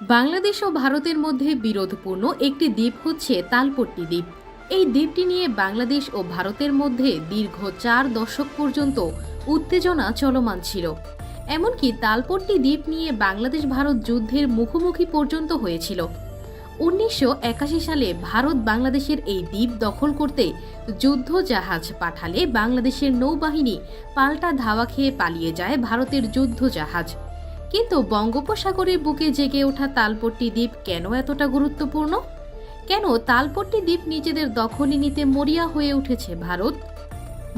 বাংলাদেশ ও ভারতের মধ্যে বিরোধপূর্ণ একটি দ্বীপ হচ্ছে তালপট্টি দ্বীপ। এই দ্বীপটি নিয়ে বাংলাদেশ ও ভারতের মধ্যে দীর্ঘ ৪ দশক পর্যন্ত উত্তেজনা চলমান ছিল। এমনকি তালপট্টি দ্বীপ নিয়ে বাংলাদেশ ভারত যুদ্ধের মুখোমুখি পর্যন্ত হয়েছিল। ১৯৮১ সালে ভারত বাংলাদেশের এই দ্বীপ দখল করতে যুদ্ধ জাহাজ পাঠালে বাংলাদেশের নৌবাহিনী পাল্টা ধাওয়া খেয়ে পালিয়ে যায় ভারতের যুদ্ধ জাহাজ। কিন্তু বঙ্গোপসাগরের বুকে জেগে ওঠা তালপট্টি দ্বীপ কেন এতটা গুরুত্বপূর্ণ? কেন তালপট্টি দ্বীপ নিজেদের দখলে নিতে মরিয়া হয়ে উঠেছে ভারত?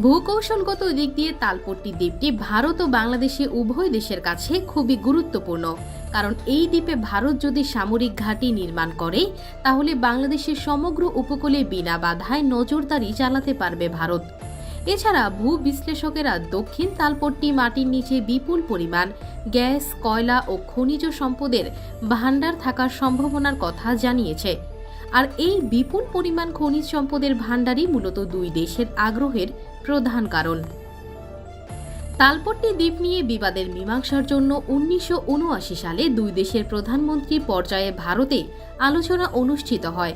ভূকৌশলগত দিক দিয়ে তালপট্টি দ্বীপটি ভারত ও বাংলাদেশে উভয় দেশের কাছে খুবই গুরুত্বপূর্ণ, কারণ এই দ্বীপে ভারত যদি সামরিক ঘাঁটি নির্মাণ করে তাহলে বাংলাদেশের সমগ্র উপকূলে বিনা বাধায় নজরদারি চালাতে পারবে ভারত। এছাড়া ভূ বিশ্লেষকেরা দক্ষিণ তালপট্টি মাটির নিচে বিপুল পরিমাণ গ্যাস, কয়লা ও খনিজ সম্পদের ভাণ্ডার থাকার সম্ভাবনার কথা জানিয়েছে। আর এই বিপুল পরিমাণ খনিজ সম্পদের ভাণ্ডারই মূলত দুই দেশের আগ্রহের প্রধান কারণ। তালপট্টি দ্বীপ নিয়ে বিবাদের মীমাংসার জন্য ১৯৭৯ সালে দুই দেশের প্রধানমন্ত্রী পর্যায়ে ভারতে আলোচনা অনুষ্ঠিত হয়।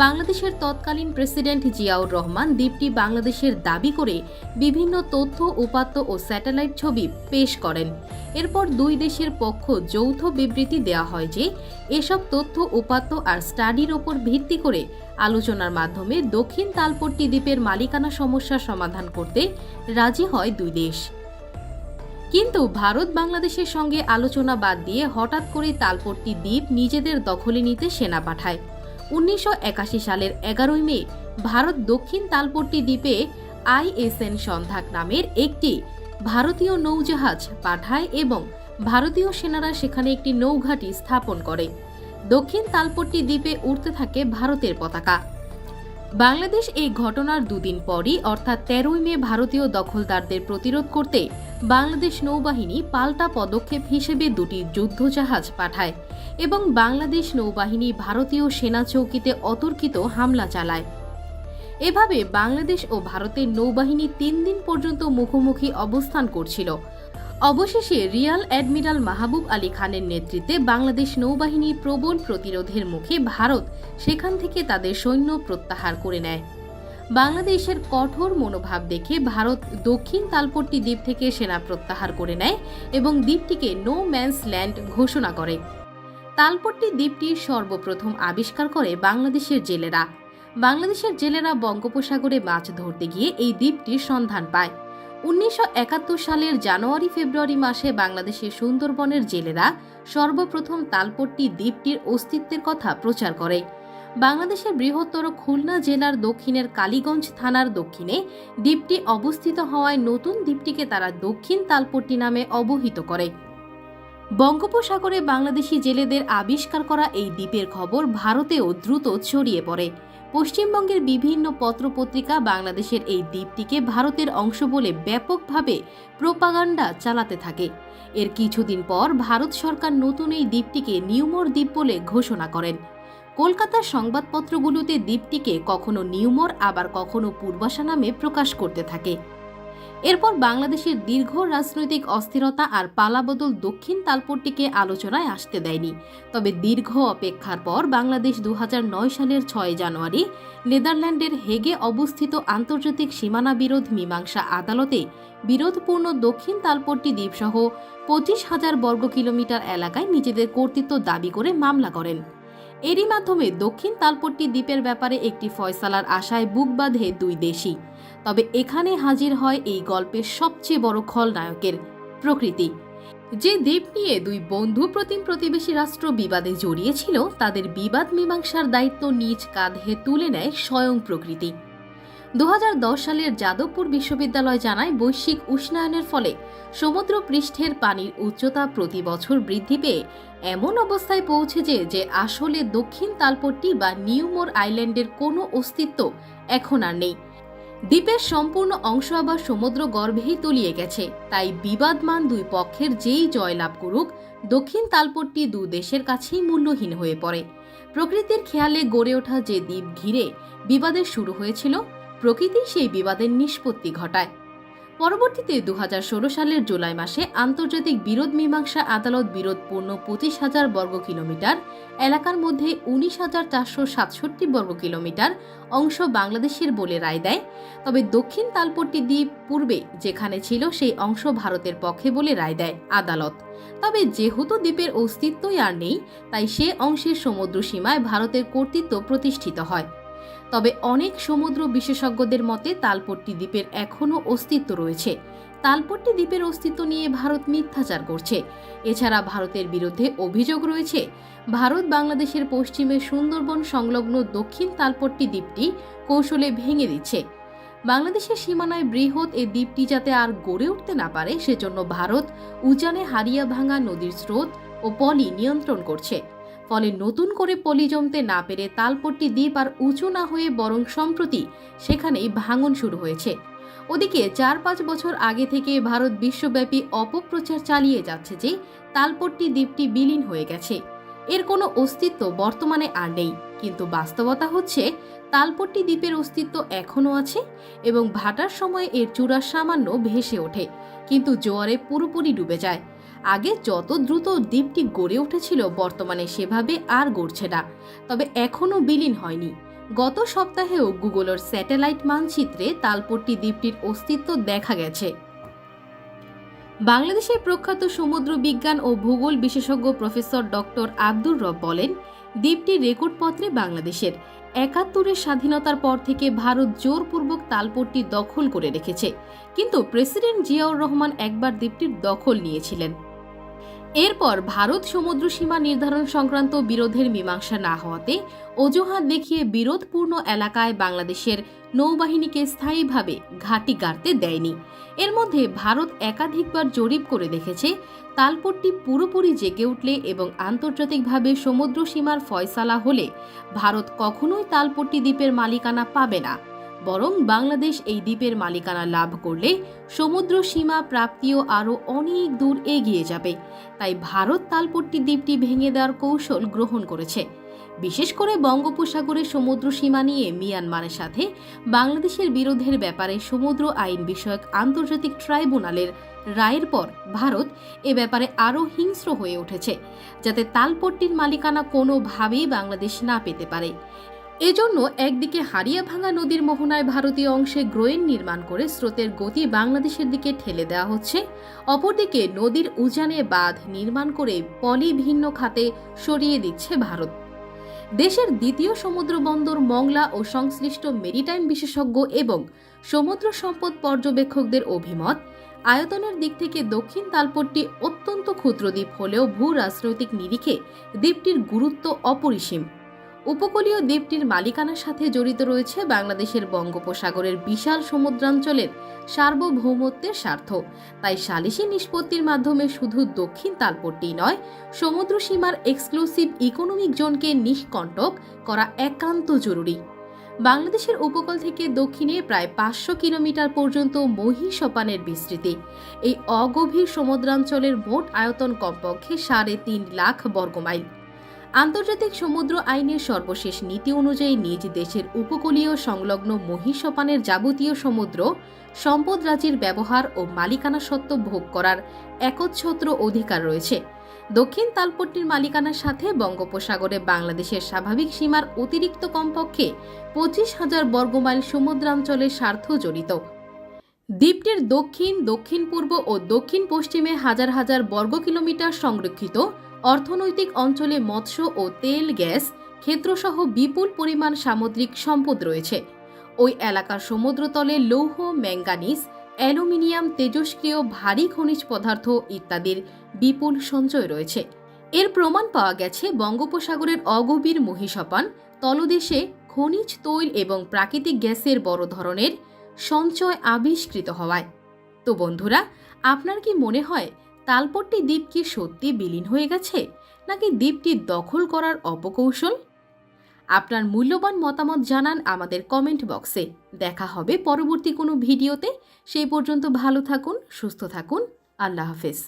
বাংলাদেশের তৎকালীন প্রেসিডেন্ট জিয়াউর রহমান দ্বীপটি বাংলাদেশের দাবি করে বিভিন্ন তথ্য, উপাত্ত ও স্যাটেলাইট ছবি পেশ করেন। এরপর দুই দেশের পক্ষ যৌথ বিবৃতি দেওয়া হয় যে এসব তথ্য, উপাত্ত আর স্টাডির ওপর ভিত্তি করে আলোচনার মাধ্যমে দক্ষিণ তালপট্টি দ্বীপের মালিকানা সমস্যা সমাধান করতে রাজি হয় দুই দেশ। কিন্তু ভারত বাংলাদেশের সঙ্গে আলোচনা বাদ দিয়ে হঠাৎ করে তালপট্টি দ্বীপ নিজেদের দখলে নিতে সেনা পাঠায়। ১৯৮১ সালের ১১ মে ভারত দক্ষিণ তালপট্টি দ্বীপে ISN সন্ধাক নামের একটি ভারতীয় নৌজাহাজ পাঠায় এবং ভারতীয় সেনারা সেখানে একটি নৌঘাঁটি স্থাপন করে। দক্ষিণ তালপট্টি দ্বীপে উড়তে থাকে ভারতের পতাকা। বাংলাদেশ এই ঘটনার দুদিন পরই অর্থাৎ ১৩ মে ভারতীয় দখলদারদের প্রতিরোধ করতে বাংলাদেশ নৌবাহিনী পাল্টা পদক্ষেপ হিসেবে দুটি যুদ্ধজাহাজ পাঠায় এবং বাংলাদেশ নৌবাহিনী ভারতীয় সেনা চৌকিতে অতর্কিত হামলা চালায়। এভাবে বাংলাদেশ ও ভারতের নৌবাহিনী ৩ দিন পর্যন্ত মুখোমুখি অবস্থান করছিল। অবশেষে রিয়ার অ্যাডমিরাল মাহবুব আলী খানের নেতৃত্বে বাংলাদেশ নৌবাহিনীর প্রবল প্রতিরোধের মুখে ভারত সেখান থেকে তাদের সৈন্য প্রত্যাহার করে নেয়। বাংলাদেশের কঠোর মনোভাব দেখে ভারত দক্ষিণ তালপট্টি দ্বীপ থেকে সেনা প্রত্যাহার করে নেয় এবং দ্বীপটিকে নো ম্যানস ল্যান্ড ঘোষণা করে। তালপট্টি দ্বীপটি সর্বপ্রথম আবিষ্কার করে বাংলাদেশের জেলেরা। বাংলাদেশের জেলেরা বঙ্গোপসাগরে মাছ ধরতে গিয়ে এই দ্বীপটির সন্ধান পায়। ১৯৭১ সালের জানুয়ারি-ফেব্রুয়ারি মাসে বাংলাদেশের সুন্দরবনের জেলেরা সর্বপ্রথম তালপট্টি দ্বীপটির অস্তিত্বের কথা প্রচার করে। বাংলাদেশের বৃহত্তর খুলনা জেলার দক্ষিণের কালীগঞ্জ থানার দক্ষিণে দ্বীপটি অবস্থিত হওয়ায় নতুন দ্বীপটিকে তারা দক্ষিণ তালপট্টি নামে অবহিত করে। বঙ্গোপসাগরে বাংলাদেশি জেলেদের আবিষ্কার করা এই দ্বীপের খবর ভারতেও দ্রুত ছড়িয়ে পড়ে। পশ্চিমবঙ্গের বিভিন্ন পত্রপত্রিকা বাংলাদেশের এই দ্বীপটিকে ভারতের অংশ বলে ব্যাপকভাবে প্রোপাগান্ডা চালাতে থাকে। এর কিছুদিন পর ভারত সরকার নতুন এই দ্বীপটিকে নিউমোর দ্বীপ বলে ঘোষণা করেন। কলকাতার সংবাদপত্রগুলোতে দ্বীপটিকে কখনো নিউমোর আবার কখনো পূর্বাশা নামে প্রকাশ করতে থাকে। এরপর বাংলাদেশের দীর্ঘ রাজনৈতিক অস্থিরতা আর পালাবদল দক্ষিণ তালপট্টিকে আলোচনায় আসতে দেয়নি। তবে দীর্ঘ অপেক্ষার পর বাংলাদেশ ২০০৯ সালের ৬ জানুয়ারি নেদারল্যান্ডের হেগে অবস্থিত আন্তর্জাতিক সীমানা বিরোধ মীমাংসা আদালতে বিরোধপূর্ণ দক্ষিণ তালপট্টি দ্বীপসহ ২৫,০০০ বর্গ কিলোমিটার এলাকায় নিজেদের কর্তৃত্ব দাবি করে মামলা করেন। এরই মাধ্যমে দক্ষিণ তালপট্টি দ্বীপের ব্যাপারে একটি ফয়সালার আশায় বুক বাঁধে দুই দেশই। তবে এখানে হাজির হয় এই গল্পের সবচেয়ে বড় খলনায়কের প্রকৃতি। যে দ্বীপ নিয়ে দুই বন্ধু প্রতিম প্রতিবেশী রাষ্ট্র বিবাদে জড়িয়েছিল, তাদের বিবাদ মীমাংসার দায়িত্ব নিজ কাঁধে তুলে নেয় স্বয়ং প্রকৃতি। ২০১০ সালের যাদবপুর বিশ্ববিদ্যালয় জানায়, বৈশ্বিক উষ্ণায়নের ফলে সমুদ্র পৃষ্ঠের পানির উচ্চতা প্রতি বছর বৃদ্ধি পেয়ে এমন অবস্থায় পৌঁছেছে যে আসলে দক্ষিণ তালপট্টি বা নিউমোর আইল্যান্ডের কোনো অস্তিত্ব এখন আর নেই। দ্বীপের সম্পূর্ণ অংশ আবার সমুদ্র গর্ভেই তলিয়ে গেছে। তাই বিবাদমান দুই পক্ষের যেই জয়লাভ করুক, দক্ষিণ তালপট্টি দু দেশের কাছেই মূল্যহীন হয়ে পড়ে। প্রকৃতির খেয়ালে গড়ে ওঠা যে দ্বীপ ঘিরে বিবাদের শুরু হয়েছিল, প্রকৃতি সেই বিবাদের নিষ্পত্তি ঘটায়। পরবর্তীতে 2016 সালের জুলাই মাসে আন্তর্জাতিক বিরোধ মীমাংসা আদালত বিরোধপূর্ণ 25,000 বর্গ কিলোমিটার এলাকার মধ্যে 19,467 বর্গ কিলোমিটার অংশ বাংলাদেশের বলে রায় দেয়। তবে দক্ষিণ তালপট্টি দ্বীপ পূর্বে যেখানে ছিল সেই অংশ ভারতের পক্ষে বলে রায় দেয় আদালত। তবে যেহেতু দ্বীপের অস্তিত্বই আর নেই, তাই সে অংশের সমুদ্র সীমায় ভারতের কর্তৃত্ব প্রতিষ্ঠিত হয়। তবে অনেক সমুদ্র বিশেষজ্ঞদের মতে তালপট্টি দ্বীপের এখনও অস্তিত্ব রয়েছে। তালপট্টি দ্বীপের অস্তিত্ব নিয়ে ভারত মিথ্যাচার করছে। এছাড়া ভারতের বিরুদ্ধে অভিযোগ রয়েছে ভারত বাংলাদেশের পশ্চিমে সুন্দরবন সংলগ্ন দক্ষিণ তালপট্টি দ্বীপটি কৌশলে ভেঙে দিচ্ছে। বাংলাদেশের সীমানায় বৃহৎ এই দ্বীপটি যাতে আর গড়ে উঠতে না পারে সেজন্য ভারত উজানে হারিয়াভাঙা নদীর স্রোত ও পলি নিয়ন্ত্রণ করছে। ফলে নতুন করে পলি জমতে না পেরে তালপট্টি দ্বীপ আর উঁচু না হয়ে বরং সম্প্রতি সেখানেই ভাঙন শুরু হয়েছে। ওদিকে 4-5 বছর আগে থেকে ভারত বিশ্বব্যাপী অপপ্রচার চালিয়ে যাচ্ছে যে তালপট্টি দ্বীপটি বিলীন হয়ে গেছে, এর কোনো অস্তিত্ব বর্তমানে আর নেই। কিন্তু বাস্তবতা হচ্ছে তালপট্টি দ্বীপের অস্তিত্ব এখনও আছে এবং ভাটার সময় এর চূড়া সামান্য ভেসে ওঠে, কিন্তু জোয়ারে পুরোপুরি ডুবে যায়। আগে যত দ্রুত দ্বীপটি গড়ে উঠেছিল বর্তমানে সেভাবে আর গড়ছে না, তবে এখনও বিলীন হয়নি। গত সপ্তাহেও গুগলের স্যাটেলাইট মানচিত্রে তালপট্টি দ্বীপটির অস্তিত্ব দেখা গেছে। বাংলাদেশের প্রখ্যাত সমুদ্র বিজ্ঞান ও ভূগোল বিশেষজ্ঞ প্রফেসর ডক্টর আব্দুর রব বলেন, দ্বীপটি রেকর্ডপত্রে বাংলাদেশের। ৭১-এর স্বাধীনতার পর থেকে ভারত জোরপূর্বক তালপট্টি দখল করে রেখেছে, কিন্তু প্রেসিডেন্ট জিয়াউর রহমান একবার দ্বীপটির দখল নিয়েছিলেন। এরপর ভারত সমুদ্র সীমা নির্ধারণ সংক্রান্ত বিরোধের মীমাংসা না হওয়াতে অজুহাত দেখিয়ে বিরোধপূর্ণ এলাকায় বাংলাদেশের নৌবাহিনীকে স্থায়ীভাবে ঘাঁটি গাড়তে দেয়নি। এর মধ্যে ভারত একাধিকবার জরিপ করে দেখেছে তালপট্টি পুরোপুরি জেগে উঠলে এবং আন্তর্জাতিকভাবে সমুদ্র সীমার ফয়সালা হলে ভারত কখনোই তালপট্টি দ্বীপের মালিকানা পাবে না, বরং বাংলাদেশ এই দ্বীপের মালিকানা লাভ করলে সমুদ্র সীমা প্রাপ্তিও আরও অনেক দূর এগিয়ে যাবে। তাই ভারত তালপট্টি দ্বীপটি ভেঙে দেওয়ার কৌশল গ্রহণ করেছে। বিশেষ করে বঙ্গোপসাগরের সমুদ্র সীমা নিয়ে মিয়ানমারের সাথে বাংলাদেশের বিরোধের ব্যাপারে সমুদ্র আইন বিষয়ক আন্তর্জাতিক ট্রাইব্যুনালের রায়ের পর ভারত এ ব্যাপারে আরও হিংস্র হয়ে উঠেছে, যাতে তালপট্টির মালিকানা কোনোভাবেই বাংলাদেশ না পেতে পারে। এজন্য একদিকে হারিয়াভাঙা নদীর মোহনায় ভারতীয় অংশে গ্রোয়েন নির্মাণ করে স্রোতের গতি বাংলাদেশের দিকে ঠেলে দেওয়া হচ্ছে, অপরদিকে নদীর উজানে বাঁধ নির্মাণ করে পলি ভিন্ন খাতে সরিয়ে দিচ্ছে ভারত। দেশের দ্বিতীয় সমুদ্র বন্দর মংলা ও সংশ্লিষ্ট মেরিটাইম বিশেষজ্ঞ এবং সমুদ্র সম্পদ পর্যবেক্ষকদের অভিমত, আয়তনের দিক থেকে দক্ষিণ তালপট্টি অত্যন্ত ক্ষুদ্র দ্বীপ হলেও ভূ রাজনৈতিক নিরিখে দ্বীপটির গুরুত্ব অপরিসীম। উপকূলীয় দ্বীপটির মালিকানার সাথে জড়িত রয়েছে বাংলাদেশের বঙ্গোপসাগরের বিশাল সমুদ্রাঞ্চলের সার্বভৌমত্বের স্বার্থ। তাই সালিসি নিষ্পত্তির মাধ্যমে শুধু দক্ষিণ তালপট্টি নয়, সমুদ্র সীমার এক্সক্লুসিভ ইকোনমিক জোনকে নিষ্কণ্টক করা একান্ত জরুরি। বাংলাদেশের উপকূল থেকে দক্ষিণে প্রায় 500 কিলোমিটার পর্যন্ত মহীসোপানের বিস্তৃতি। এই অগভীর সমুদ্রাঞ্চলের মোট আয়তন কমপক্ষে 3.5 লাখ বর্গমাইল। আন্তর্জাতিক সমুদ্র আইনের সর্বশেষ নীতি অনুযায়ী নিজ দেশের উপকূলীয় সংলগ্ন মহীসোপানের যাবতীয় সমুদ্র সম্পদ রাজির ব্যবহার ও মালিকানা সত্ত্ব ভোগ করার একচ্ছত্র অধিকার রয়েছে। দক্ষিণ তালপট্টির মালিকানার সাথে বঙ্গোপসাগরে বাংলাদেশের স্বাভাবিক সীমার অতিরিক্ত কমপক্ষে 25,000 বর্গমাইল সমুদ্রাঞ্চলের স্বার্থ জড়িত। দ্বীপটির দক্ষিণ, দক্ষিণ পূর্ব ও দক্ষিণ পশ্চিমে হাজার হাজার বর্গ কিলোমিটার সংরক্ষিত অর্থনৈতিক অঞ্চলে মৎস্য ও তেল গ্যাস ক্ষেত্রসহ বিপুল পরিমাণ সামুদ্রিক সম্পদ রয়েছে। ওই এলাকার সমুদ্রতলে লৌহ, ম্যাঙ্গানিজ, অ্যালুমিনিয়াম, তেজস্ক্রিয় ভারী খনিজ পদার্থ ইত্যাদির বিপুল সঞ্চয় রয়েছে। এর প্রমাণ পাওয়া গেছে বঙ্গোপসাগরের অগভীর মহীসোপান তলদেশে খনিজ তৈল এবং প্রাকৃতিক গ্যাসের বড় ধরনের সঞ্চয় আবিষ্কৃত হওয়ায়। তো বন্ধুরা, আপনার কি মনে হয় তালপট্টি দ্বীপ কি সত্যি বিলীন হয়ে গেছে, নাকি দ্বীপটি দখল করার অপকৌশল? আপনার মূল্যবান মতামত জানান আমাদের কমেন্ট বক্সে। দেখা হবে পরবর্তী কোনো ভিডিওতে। সেই পর্যন্ত ভালো থাকুন, সুস্থ থাকুন। আল্লাহ হাফেজ।